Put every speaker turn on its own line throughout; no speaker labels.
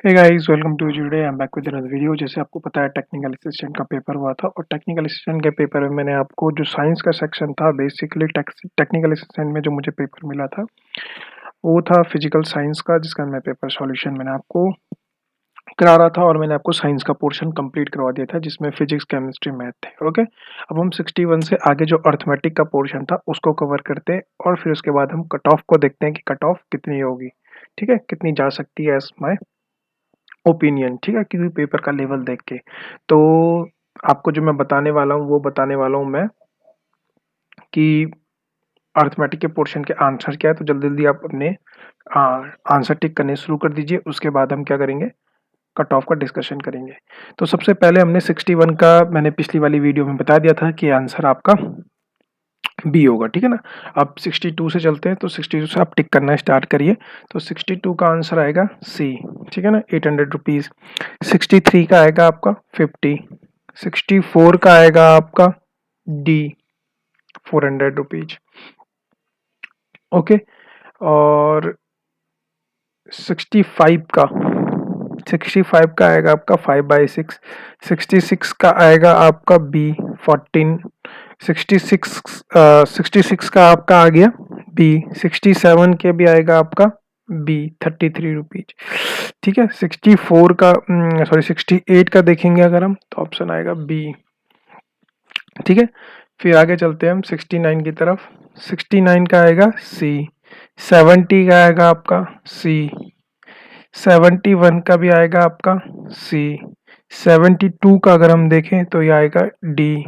Hey guys, welcome to today. I am back with another video. जैसे आपको पता है, टेक्निकल असिस्टेंट का पेपर हुआ था और टेक्निकल असिस्टेंट के पेपर में मैंने आपको जो साइंस का सेक्शन था, बेसिकली टेक्निकल असिस्टेंट में जो मुझे पेपर मिला था वो था फिजिकल साइंस का, जिसका मैं पेपर सॉल्यूशन मैंने आपको करा रहा था और मैंने आपको साइंस का पोर्शन कंप्लीट करवा दिया था जिसमें फिजिक्स, केमिस्ट्री, मैथ थे। ओके, अब हम 61 से आगे जो अर्थमेटिक का पोर्शन था उसको कवर करते हैं और फिर उसके बाद हम कट ऑफ को देखते हैं कि कट ऑफ कितनी होगी। ठीक है, कितनी जा सकती है एज माई ओपिनियन। ठीक है, किसी पेपर का लेवल देख के। तो आपको जो मैं बताने वाला हूँ वो बताने वाला हूँ मैं कि अर्थमेटिक के पोर्शन के आंसर क्या है। तो जल्दी जल्दी आप अपने आंसर टिक करने शुरू कर दीजिए। उसके बाद हम क्या करेंगे, कट ऑफ का डिस्कशन करेंगे। तो सबसे पहले हमने 61 का मैंने पिछली वाली वीडियो में बता दिया था कि आंसर आपका बी होगा। ठीक है ना। अब 62 से चलते हैं, तो 62 से आप टिक करना स्टार्ट करिए। तो 62 का आंसर आएगा सी। ठीक है ना, 800 रुपीज़। 63 का आएगा आपका 50। 64 का आएगा आपका डी, 400 रुपीज। ओके, और 65 का आएगा आपका 5/6। 66 का आएगा आपका बी, 14। 66 का आपका आ गया बी। 67 के भी आएगा आपका बी, 33 रुपीज। ठीक है, 64 का सॉरी 68 का देखेंगे अगर हम, तो ऑप्शन आएगा बी। ठीक है, फिर आगे चलते हैं हम 69 की तरफ। 69 का आएगा सी। 70 का आएगा आपका सी। 71 का भी आएगा आपका सी। 72 का अगर हम देखें तो ये आएगा डी।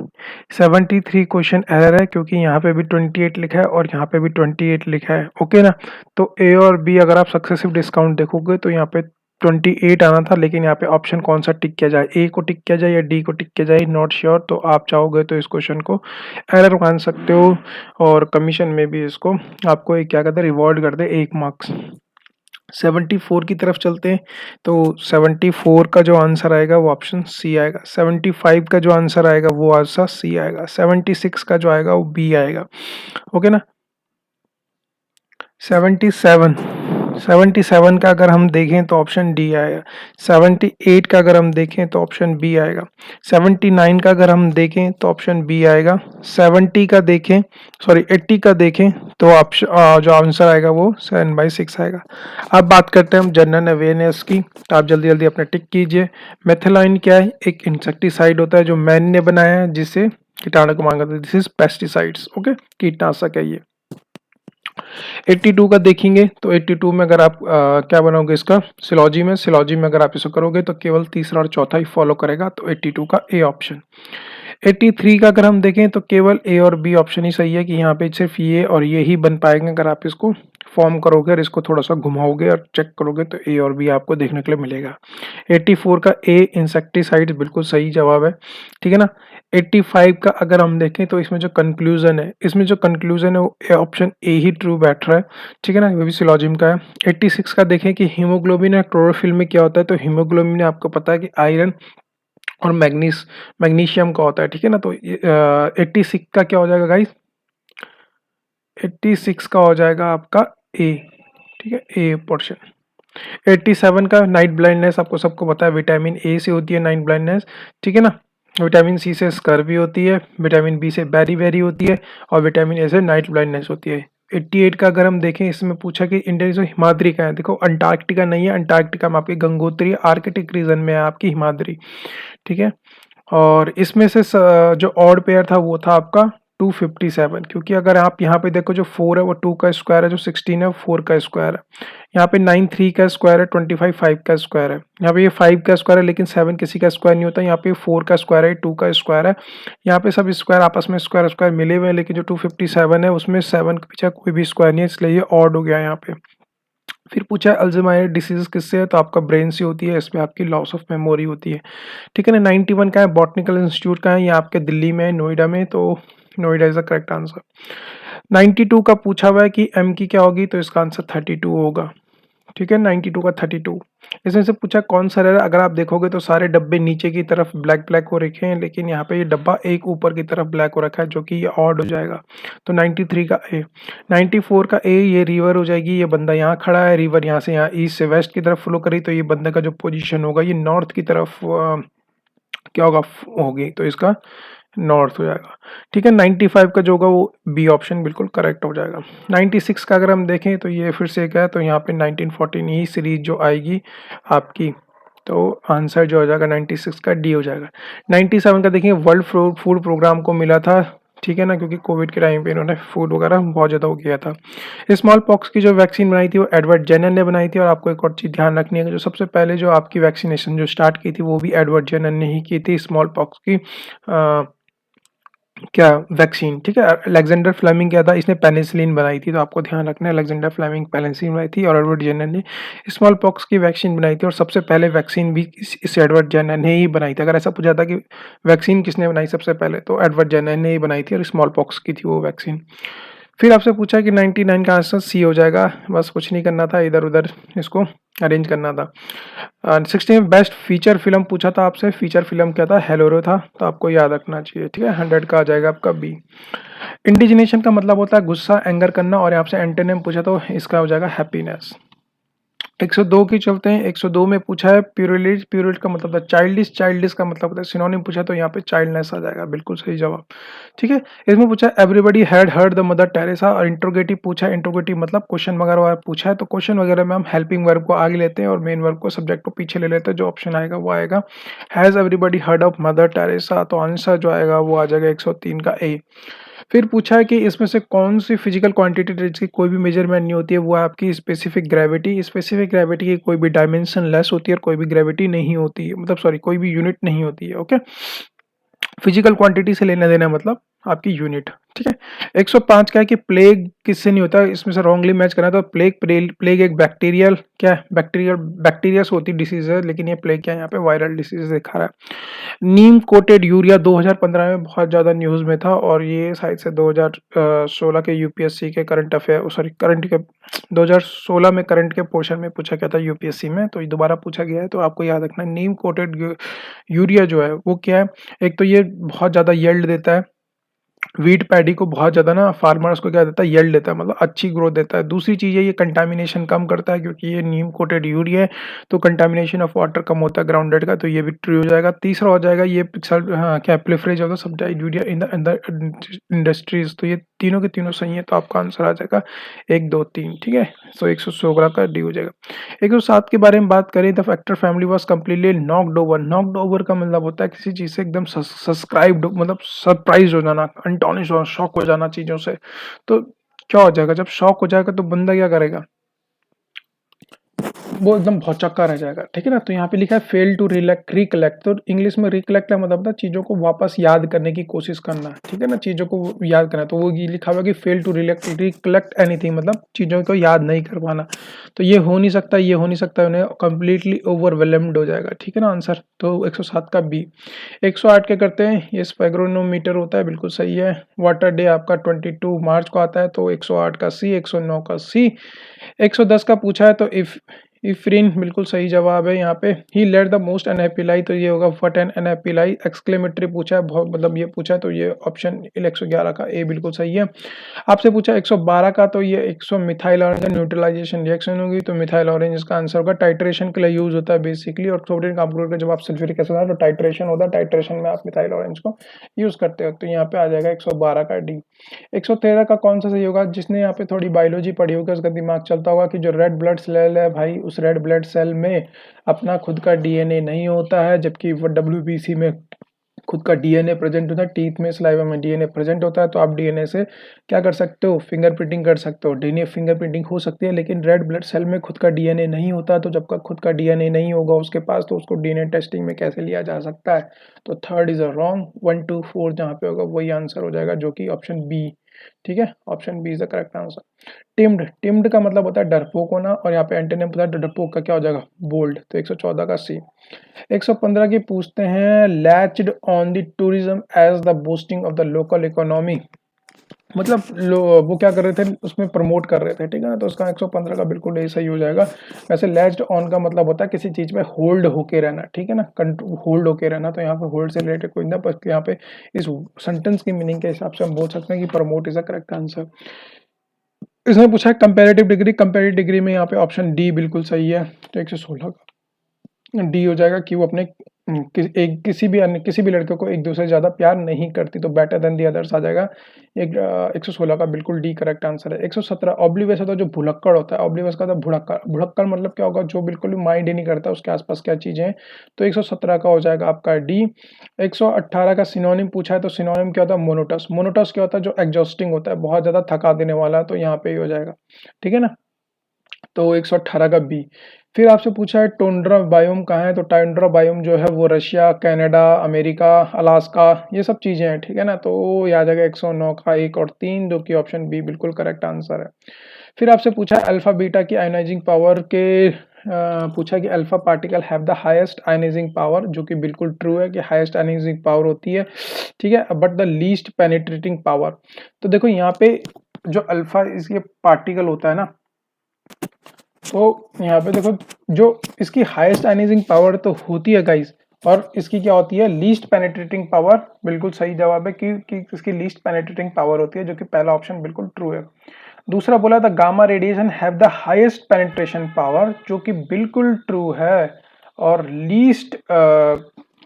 73 क्वेश्चन एरर है क्योंकि यहाँ पे भी 28 लिखा है और यहाँ पे भी 28 लिखा है। ओके ना, तो ए और बी अगर आप सक्सेसिव डिस्काउंट देखोगे तो यहाँ पे 28 आना था, लेकिन यहाँ पे ऑप्शन कौन सा टिक किया जाए, ए को टिक किया जाए या डी को टिक किया जाए, नॉट श्योर। तो आप चाहोगे तो इस क्वेश्चन को एरर मान सकते हो और कमीशन में भी इसको आपको एक क्या कहते हैं, रिवॉर्ड कर दे 1 मार्क्स। 74 की तरफ चलते हैं, तो 74 का जो आंसर आएगा वो ऑप्शन सी आएगा। 75 का जो आंसर आएगा वो आंसर सी आएगा। 76 का जो आएगा वो बी आएगा। ओके ना। 77 का अगर हम देखें तो ऑप्शन डी आएगा। 78 का अगर हम देखें तो ऑप्शन बी आएगा। 79 का अगर हम देखें तो ऑप्शन बी आएगा। 70 का देखें, सॉरी 80 का देखें तो ऑप्शन जो आंसर आएगा वो 7/6 आएगा। अब बात करते हैं हम जनरल अवेयरनेस की। तो आप जल्दी जल्दी अपने टिक कीजिए। मेथिलाइन क्या है, एक इंसेक्टिसाइड होता है जो मैन ने बनाया है जिससे कीटाणु को मार करते हैं। This is pesticides. ओके, कीटनाशक है ये। 82 का देखेंगे तो 82 में अगर आप क्या बनाओगे इसका, सिलॉजी में अगर आप इसको करोगे तो केवल तीसरा और चौथा ही फॉलो करेगा, तो 82 का ए ऑप्शन। 83 का अगर हम देखें तो केवल ए और बी ऑप्शन ही सही है कि यहाँ पे सिर्फ ये और ये ही बन पाएंगे। अगर आप इसको फॉर्म करोगे और इसको थोड़ा सा घुमाओगे और चेक करोगे तो ए और बी आपको देखने के लिए मिलेगा। 84 का ए इंसेक्टिसाइड बिल्कुल सही जवाब है। ठीक है ना। 85 का अगर हम देखें तो इसमें जो कंक्लूजन है वो ऑप्शन ए ही ट्रू बैठ रहा है। ठीक है ना, वो भी सिलॉजिम का है। 86 का देखें कि हीमोग्लोबिन और क्लोरोफिल में क्या होता है, तो हीमोग्लोबिन में आपको पता है कि आयरन और मैग्नीशियम का होता है। ठीक है ना, तो 86 का क्या हो जाएगा गाइस, 86 का हो जाएगा आपका ए। ठीक है, ए पोर्शन। 87 का नाइट ब्लाइंडनेस, आपको सबको पता है विटामिन ए से होती है नाइट ब्लाइंडनेस। ठीक है ना, विटामिन सी से स्कर्वी होती है, विटामिन बी से बेरी होती है और विटामिन ए से नाइट ब्लाइंडनेस होती है। 88 का अगर हम देखें, इसमें पूछा कि इंडिया जो हिमाद्री का है, देखो अंटार्कटिका नहीं है, अंटार्कटिका में आपकी गंगोत्री आर्कटिक रीजन में है आपकी हिमाद्री। ठीक है, और इसमें से जो ऑड पेयर था वो था आपका 257, क्योंकि अगर आप यहाँ पे देखो जो 4 है वो 2 का स्क्वायर है, जो 16 है वो 4 का स्क्वायर है। यहाँ पे 9 3 का स्क्वायर है, 25 5 का स्क्वायर है। यहाँ पे ये 5 का स्क्वायर है लेकिन 7 किसी का स्क्वायर नहीं होता। यहाँ पे 4 का स्क्वायर है, 2 का स्क्वायर है। यहाँ पे सब स्क्वायर आपस में स्क्वायर स्क्वायर मिले हुए हैं, लेकिन जो 257 है उसमें 7 के पीछे कोई भी स्क्वायर नहीं है, इसलिए ये ऑड हो गया यहाँ पे। फिर पूछा है अल्जाइमर डिसीज किससे है, तो आपका ब्रेन से होती है, इसमें आपकी लॉस ऑफ मेमोरी होती है। ठीक है ना। 91 का है, बॉटनिकल इंस्टीट्यूट का है, ये आपके दिल्ली में है, नोएडा में, तो Noida is the correct answer. 92 का पूछा हुआ है कि एम की क्या होगी, तो इसका आंसर 32 होगा। ठीक है, 92 का 32। इसमें से पूछा कौन सा एरर, अगर आप देखोगे तो सारे डब्बे नीचे की तरफ ब्लैक ब्लैक हो रखे हैं, लेकिन यहाँ पे ये डब्बा एक ऊपर की तरफ ब्लैक हो रखा है, जो कि ये ऑड हो जाएगा। तो 93 का ए। 94 का ए, ये रिवर हो जाएगी, ये बंदा यहाँ खड़ा है, रिवर यहाँ से यहाँ ईस्ट से वेस्ट की तरफ फ्लो करी, तो ये बंदे का जो पोजीशन होगा ये नॉर्थ की तरफ क्या होगा, होगी, तो इसका नॉर्थ हो जाएगा। ठीक है, 95 का जो होगा वो बी ऑप्शन बिल्कुल करेक्ट हो जाएगा। 96 का अगर हम देखें तो ये फिर से क्या है, तो यहाँ पे 1914 ही सीरीज जो आएगी आपकी, तो आंसर जो हो जाएगा 96 का डी हो जाएगा। 97 का देखिए, वर्ल्ड फूड प्रोग्राम को मिला था, ठीक है ना, क्योंकि कोविड के टाइम पे इन्होंने फूड वगैरह बहुत ज़्यादा हो गया था। स्मॉल पॉक्स की जो वैक्सीन बनाई थी वो एडवर्ड जेनर ने बनाई थी, और आपको एक और चीज़ ध्यान रखनी है कि जो सबसे पहले जो आपकी वैक्सीनेशन जो स्टार्ट की थी वो भी एडवर्ड जेनर ने ही की थी, स्मॉल पॉक्स की क्या वैक्सीन। ठीक है, अलेक्जेंडर फ्लेमिंग क्या था, इसने पेनिसिलिन बनाई थी, तो आपको ध्यान रखना है अलेक्जेंडर फ्लेमिंग पेनिसिलिन बनाई थी और एडवर्ड जेनर ने स्मॉल पॉक्स की वैक्सीन बनाई थी, और सबसे पहले वैक्सीन भी इस एडवर्ड जेनर ने ही बनाई थी। अगर ऐसा पूछा था कि वैक्सीन किसने बनाई सबसे पहले, तो एडवर्ड जेनर ने ही बनाई थी, और स्मॉल पॉक्स की थी वो वैक्सीन। फिर आपसे पूछा कि 99 का आंसर सी हो जाएगा, बस कुछ नहीं करना था, इधर उधर इसको अरेंज करना था। 16 बेस्ट फीचर फिल्म पूछा था आपसे, फीचर फिल्म क्या था, हेलोरो था, तो आपको याद रखना चाहिए। ठीक है, 100 का आ जाएगा आपका बी। इंडिजिनेशन का मतलब होता है गुस्सा, एंगर करना, और आपसे एंटोनिम पूछा तो इसका हो जाएगा हैप्पीनेस। 102 की चलते हैं, 102 में पूछा है प्यूरिलिट, प्यूरिलिट का मतलब था चाइल्डिश, चाइल्डिश का मतलब होता है सिनोनिम पूछा, तो यहाँ पे चाइल्डनेस आ जाएगा, बिल्कुल सही जवाब। ठीक है, इसमें पूछा everybody had heard the mother Teresa, और इंट्रोगेटिव पूछा है, इंट्रोगेटिव मतलब क्वेश्चन वगैरह पूछा है, तो क्वेश्चन वगैरह में हम हेल्पिंग वर्ब को आगे लेते हैं और मेन वर्ब को सब्जेक्ट को पीछे ले लेते हैं, जो ऑप्शन आएगा वो आएगा has everybody heard of mother Teresa, तो आंसर जो आएगा वो आ जाएगा 103 का ए। फिर पूछा है कि इसमें से कौन सी फिजिकल क्वांटिटी जिसकी कोई भी मेजरमेंट नहीं होती है, वो है आपकी स्पेसिफिक ग्रेविटी। स्पेसिफिक ग्रेविटी की कोई भी डायमेंशन लेस होती है और कोई भी ग्रेविटी नहीं होती है, मतलब सॉरी कोई भी यूनिट नहीं होती है। ओके, फिजिकल क्वांटिटी से लेना देना मतलब आपकी यूनिट। ठीक है, 105 क्या है कि प्लेग किससे नहीं होता, इसमें से रॉन्गली मैच करना, तो प्लेग प्लेग एक बैक्टीरियल क्या है, बैक्टीरियल बैक्टीरिया से होती डिसीज है, लेकिन ये प्लेग क्या है, यहाँ पे वायरल डिसीज दिखा रहा है। नीम कोटेड यूरिया 2015 में बहुत ज़्यादा न्यूज़ में था, और ये शायद से 2016 के यूपीएससी के करंट अफेयर सॉरी करंट के 2016 में करंट के पोर्शन में पूछा गया था यूपीएससी में, तो ये दोबारा पूछा गया है, तो आपको याद रखना है नीम कोटेड यूरिया जो है वो क्या है। एक तो ये बहुत ज़्यादा यील्ड देता है, वीट पैडी को बहुत ज़्यादा ना फार्मर्स को क्या देता है, यील्ड देता है, मतलब अच्छी ग्रोथ देता है। दूसरी चीज़ है ये कंटामिनेशन कम करता है, क्योंकि ये नीम कोटेड यूरिया है, तो कंटामिनेशन ऑफ वाटर कम होता है ग्राउंडेड का, तो ये भी ट्रू हो जाएगा। तीसरा हो जाएगा ये क्या preference of the subsidised urea in the industries, तो ये तीनों के तीनों सही है, तो आपका आंसर आ जाएगा 1 2 3। ठीक है, सो 116 का डी हो जाएगा। 107 के बारे में बात करें, the factor family was completely knocked over. Knocked over का मतलब होता है किसी चीज़ से एकदम सब्सक्राइब्ड, मतलब सरप्राइज हो जाना, अंटोनिश हो, शॉक हो जाना चीज़ों से। तो क्या हो जाएगा, जब शॉक हो जाएगा तो बंदा क्या करेगा, वो एकदम भौचक्का रह जाएगा। ठीक है ना, तो यहाँ पे लिखा है फेल टू रिकलेक्ट, तो इंग्लिश में रिकलेक्ट का मतलब था चीज़ों को वापस याद करने की कोशिश करना। ठीक है ना, चीज़ों को याद करना, तो वो ये लिखा हुआ कि फेल टू रिकलेक्ट एनीथिंग, मतलब चीज़ों को याद नहीं कर पाना। तो ये हो नहीं सकता, ये हो नहीं सकता, उन्हें कम्प्लीटली ओवरवेलम्ड हो जाएगा। ठीक है ना आंसर, तो 107 का बी। 108 के करते हैं, ये स्पेग्रोनोमीटर होता है, बिल्कुल सही है। वाटर डे आपका 22 मार्च को आता है, तो 108 का सी, 109 का सी। 110 का पूछा है, तो इफ्रीन बिल्कुल सही जवाब है यहाँ पे। ही लेट द मोस्ट अनहैप्पी लाई, तो ये होगा what an unhappy lie. Exclamatory पूछा है, बहुत मतलब ये पूछा है, तो ये ऑप्शन 111 का ए बिल्कुल सही है। आपसे पूछा 112 का, तो ये 100 मिथाइल ऑरेंज न्यूट्रलाइजेशन रिएक्शन होगी, तो मिथाइल ऑरेंज इसका आंसर होगा। टाइट्रेशन के लिए यूज होता है बेसिकली, और सोडियम कार्बोनेट का जब आप सल्फ्यूरिक एसिड तो टाइट्रेशन होता है, टाइट्रेशन में आप मिथाइल ऑरेंज को यूज करते हो, तो यहाँ पे आ जाएगा 112 का डी। 113 का कौन सा सही होगा, जिसने यहाँ पे थोड़ी बायोलॉजी पढ़ी होगी उसका दिमाग चलता होगा कि जो रेड ब्लड सेल है भाई, उस रेड ब्लड सेल में अपना खुद का डीएनए नहीं होता है, जबकि वो डब्ल्यूबीसी में खुद का डीएनए प्रेजेंट होता है, टीथ में सलाइवा में डीएनए प्रेजेंट होता है, तो आप डीएनए से क्या कर सकते हो, फिंगरप्रिंटिंग कर सकते हो। डीएनए फिंगरप्रिंटिंग हो सकती है, लेकिन रेड ब्लड सेल में खुद का डीएनए नहीं होता, तो जब तक खुद का डीएनए नहीं होगा उसके पास, तो उसको डीएनए टेस्टिंग में कैसे लिया जा सकता है। तो थर्ड इज अ रॉन्ग, 1 2 4 जहाँ पे होगा वही आंसर हो जाएगा, जो कि ऑप्शन बी। ठीक है, option B is the correct answer. Timed, timed का मतलब होता है डरपोक होना, और यहाँ पे एंटोनिम पता है डरपोक का क्या हो जाएगा, बोल्ड, तो 114 का सी। 115 की पूछते हैं, latched on the tourism as the boosting of the local economy, मतलब वो क्या कर रहे थे, उसमें प्रमोट कर रहे थे, ठीक है ना। तो उसका 115 का बिल्कुल यही सही हो जाएगा। वैसे लैच्ड ऑन का मतलब होता है किसी चीज पे होल्ड होके रहना, ठीक है ना, होल्ड होके रहना। तो यहाँ पे होल्ड से रिलेटेड कोई ना, बस यहाँ पे इस सेंटेंस की मीनिंग के हिसाब से हम बोल सकते हैं कि promote is a correct answer. इसने पूछा है कंपैरेटिव डिग्री, कंपैरेटिव डिग्री में यहाँ पे ऑप्शन डी बिल्कुल सही है। तो 116 डी हो जाएगा कि वो अपने किसी भी लड़के को एक दूसरे से ज्यादा प्यार नहीं करती, तो बेटर देन दी अदर्स आ जाएगा। 116 का बिल्कुल डी करेक्ट आंसर है। 117 ऑब्लिवियस होता है जो भुलक्कड़ होता है, ऑब्लिवियस का था भुलक्कड़। भुलक्कड़ मतलब क्या होगा, जो बिल्कुल भी माइंड ही नहीं करता उसके आसपास क्या चीजें हैं। तो 117 का हो जाएगा आपका डी। 118 का सिनोनिम पूछा है, तो सिनोनिम क्या होता है, मोनोटस। मोनोटस क्या होता है, जो एग्जॉस्टिंग होता है, बहुत ज्यादा थका देने वाला, तो यहाँ पे ही हो जाएगा, ठीक है ना। तो 118 का बी। फिर आपसे पूछा है टुंड्रा बायोम कहाँ है, तो टुंड्रा बायोम जो है वो रशिया, कनाडा, अमेरिका, अलास्का, ये सब चीजें हैं, ठीक है ना। तो ये आ जाएगा 109 का 1 और 3, जो कि ऑप्शन बी बिल्कुल करेक्ट आंसर है। फिर आपसे पूछा है अल्फा बीटा की आयोनाइजिंग पावर के, पूछा कि alpha particle have the highest ionising power, जो कि बिल्कुल ट्रू है कि हाईएस्ट आयोनाइजिंग पावर होती है, ठीक है, but the least penetrating power. तो देखो यहाँ पे जो अल्फा इसके पार्टिकल होता है ना, तो यहाँ पे देखो जो इसकी हाईएस्ट आयनाइजिंग पावर तो होती है गाइस, और इसकी क्या होती है, लीस्ट पेनिट्रेटिंग पावर। बिल्कुल सही जवाब है कि इसकी लीस्ट पेनिट्रेटिंग पावर होती है, जो कि पहला ऑप्शन बिल्कुल ट्रू है। दूसरा बोला था gamma radiation have the highest penetration power, जो कि बिल्कुल ट्रू है। और लीस्ट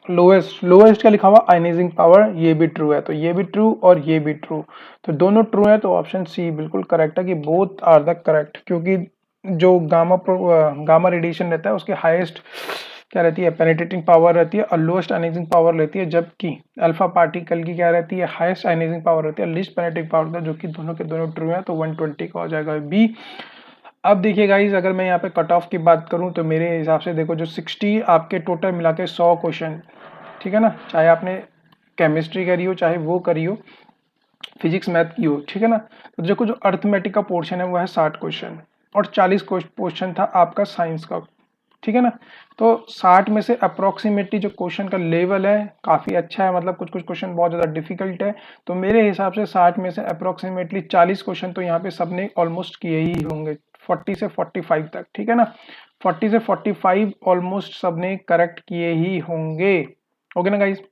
लोएस्ट, लोएस्ट का लिखा हुआ आयनाइजिंग पावर, ये भी ट्रू है। तो ये भी ट्रू और ये भी ट्रू, तो दोनों ट्रू है। तो ऑप्शन सी बिल्कुल करेक्ट है कि बोथ आर द करेक्ट, क्योंकि जो गामा रेडिएशन रहता है उसकी हाईएस्ट क्या रहती है, पेनिट्रेटिंग पावर रहती है, और लोएस्ट आयनाइजिंग पावर रहती है, जबकि अल्फा पार्टिकल की क्या रहती है, हाईएस्ट आयनाइजिंग पावर रहती है, लीस्ट पेनिट्रेटिंग पावर रहती है, जो कि दोनों के दोनों ट्रू है। तो 120 का हो जाएगा बी। अब देखिए गाइज, अगर मैं यहाँ पे कट ऑफ की बात करूँ तो मेरे हिसाब से देखो जो 60 आपके टोटल मिला के 100 क्वेश्चन, ठीक है ना, चाहे आपने केमिस्ट्री करी हो, चाहे वो करी हो, फिजिक्स मैथ की हो, ठीक है ना। तो देखो जो अर्थमेटिक का पोर्शन है वो है 60 क्वेश्चन, और 40 क्वेश्चन था आपका साइंस का, ठीक है ना। तो 60 में से अप्रोक्सीमेटली जो क्वेश्चन का लेवल है काफी अच्छा है, मतलब कुछ कुछ क्वेश्चन बहुत ज्यादा डिफिकल्ट है। तो मेरे हिसाब से 60 में से अप्रोक्सीमेटली 40 क्वेश्चन तो यहाँ पे सबने ऑलमोस्ट किए ही होंगे, 40 से 45 तक, ठीक है ना। 40 से 45 ऑलमोस्ट सबने करेक्ट किए ही होंगे, ओके ना गाइज।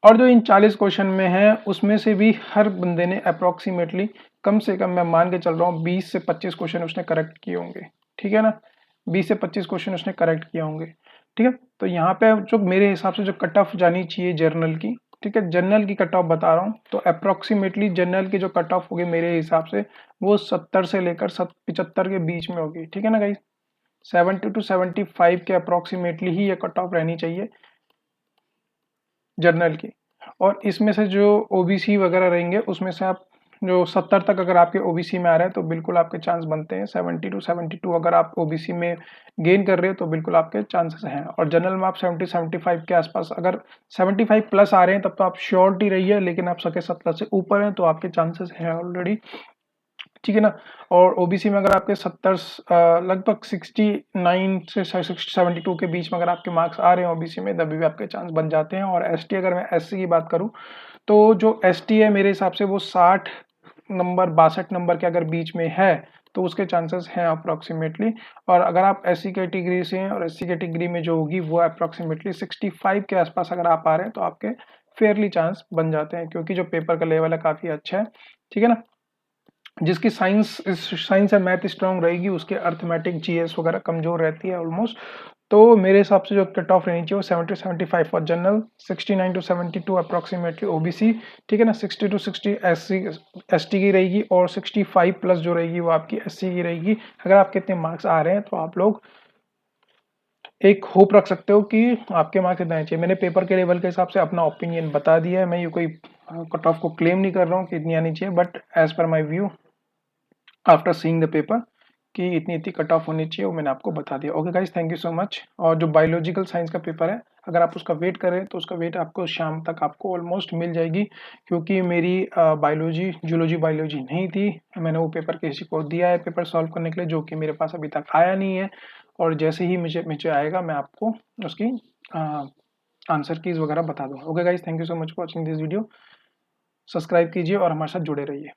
और जो इन 40 क्वेश्चन में है उसमें से भी हर बंदे ने अप्रोक्सीमेटली कम से कम, मैं मान के चल रहा हूँ 20 से 25 क्वेश्चन उसने करेक्ट किए होंगे, ठीक है ना। 20 से 25 क्वेश्चन उसने करेक्ट किए होंगे, ठीक है। तो यहाँ पे जो मेरे हिसाब से जो कट ऑफ जानी चाहिए जर्नल की, ठीक है, जनरल की कट ऑफ बता रहा हूँ, तो अप्रोक्सीमेटली जनरल की जो कट ऑफ होगी मेरे हिसाब से वो 70 से लेकर 75 के बीच में होगी, ठीक है ना गाइस। 70 टू 75 के अप्रोक्सीमेटली ही ये कट ऑफ रहनी चाहिए जर्नल की। और इसमें से जो ओबीसी वगैरह रहेंगे उसमें से आप जो 70 तक अगर आपके ओबीसी में आ रहे हैं तो बिल्कुल आपके चांस बनते हैं। 70 टू 72 अगर आप ओबीसी में गेन कर रहे हो तो बिल्कुल आपके चांसेस हैं। और जनरल में आप 70-75 के आसपास, अगर 75 प्लस आ रहे हैं तब तो आप श्योरिटी रही है, लेकिन आप सके 70 से ऊपर हैं तो आपके चांसेस हैं ऑलरेडी, ठीक है ना। और ओबीसी में अगर आपके 70 लगभग 69 से 72 के बीच में अगर आपके मार्क्स आ रहे हैं ओबीसी में, तभी भी आपके चांस बन जाते हैं। और एसटी, अगर मैं एससी की बात करूं तो जो एसटी है मेरे हिसाब से वो 60 नंबर 62 नंबर के अगर बीच में है तो उसके चांसेस हैं अप्रोक्सीमेटली। और अगर आप एससी कैटेगरी से हैं और एससी कैटेगरी में जो होगी वो अप्रोक्सीमेटली 65 के आसपास अगर आप आ रहे हैं तो आपके फेयरली चांस बन जाते हैं, क्योंकि जो पेपर का लेवल है काफ़ी अच्छा है, ठीक है ना। जिसकी साइंस या मैथ स्ट्रांग रहेगी उसके अर्थमेटिक जीएस वगैरह कमजोर रहती है ऑलमोस्ट। तो मेरे हिसाब से जो कट ऑफ रहनी चाहिए वो 70-75 for general, 69 to 72 approximately OBC, ठीक है ना, 60 टू 60 एसटी की रहेगी, और 65 प्लस जो रहेगी वो आपकी एससी की रहेगी। अगर आपके इतने मार्क्स आ रहे हैं तो आप लोग एक होप रख सकते हो कि आपके मार्क्स इतने चाहिए। मैंने पेपर के लेवल के हिसाब से अपना ओपिनियन बता दिया है, मैं ये कोई कट ऑफ को क्लेम नहीं कर रहा हूँ कि इतनी आनी चाहिए, but as per my view after seeing the paper कि इतनी इतनी कट ऑफ होनी चाहिए वो मैंने आपको बता दिया। Okay guys, thank you so much. और जो बायोलॉजिकल साइंस का पेपर है अगर आप उसका वेट करें तो उसका वेट आपको शाम तक आपको ऑलमोस्ट मिल जाएगी, क्योंकि मेरी बायोलॉजी जूलॉजी बायोलॉजी नहीं थी। मैंने वो पेपर किसी को दिया है पेपर सॉल्व करने के लिए, जो कि मेरे पास अभी तक आया नहीं है। और जैसे ही मुझे आएगा मैं आपको उसकी आंसर कीज वगैरह बता दूंगा। Okay guys, thank you so much for watching this video. Subscribe कीजिए और हमारे साथ जुड़े रहिए।